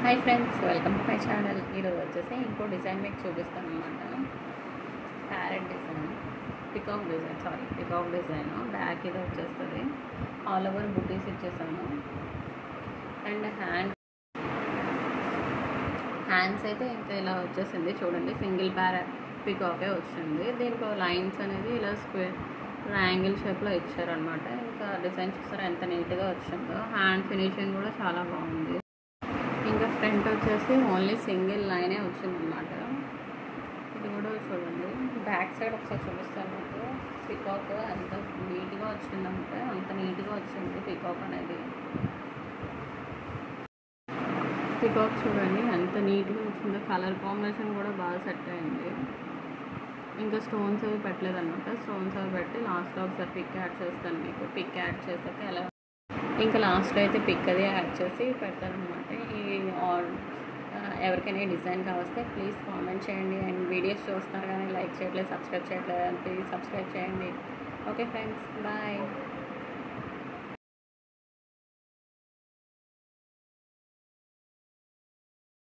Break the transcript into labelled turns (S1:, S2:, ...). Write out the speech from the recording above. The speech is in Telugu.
S1: Hi friends, welcome to my channel. ఈరోజు వచ్చేసి ఇంకో డిజైన్ మీకు చూపిస్తాను అనమాట. Parrot design, peacock design back ఇది వచ్చేస్తుంది. ఆల్ ఓవర్ బుటీస్ ఇచ్చేసాను. అండ్ హ్యాండ్స్ అయితే ఇంకా ఇలా వచ్చేసింది. చూడండి, సింగిల్ పికాకే వచ్చింది. దీనికి లైన్స్ అనేది ఇలా స్క్వేర్ ట్రయాంగిల్ షేప్లో ఇచ్చారనమాట. ఇంకా డిజైన్ చూస్తారా ఎంత నీట్గా వచ్చిందో. హ్యాండ్ ఫినిషింగ్ కూడా చాలా బాగుంది. ఇంకా ఫ్రంట్ వచ్చేసి ఓన్లీ సింగిల్ లైనే వచ్చిందనమాట. ఇది కూడా చూడండి. బ్యాక్ సైడ్ ఒకసారి చూపిస్తాను మీకు. పికాక్ ఎంత నీట్గా వచ్చిందంటే అంత నీట్గా వచ్చింది పికాక్ అనేది. పికాక్ చూడండి ఎంత నీట్గా వచ్చిందో. కలర్ కాంబినేషన్ కూడా బాగా సెట్ అయింది. ఇంకా స్టోన్స్ అవి పెట్టలేదన్నమాట. స్టోన్స్ అవి పెట్టి లాస్ట్లో ఒకసారి పిక్ యాడ్ చేస్తాను మీకు. పిక్ యాడ్ చేసాక ఎలా ఇంకా లాస్ట్లో అయితే పిక్ అది యాడ్ చేసి పెడతారనమాట. ఎవరికైనా డిజైన్ కావస్తే ప్లీజ్ కామెంట్ చేయండి. అండ్ వీడియోస్ చూస్తున్నారు కానీ లైక్ చేయట్లేదు, సబ్స్క్రైబ్ చేయట్లేదు, ప్లీజ్ సబ్స్క్రైబ్ చేయండి. Okay friends, bye.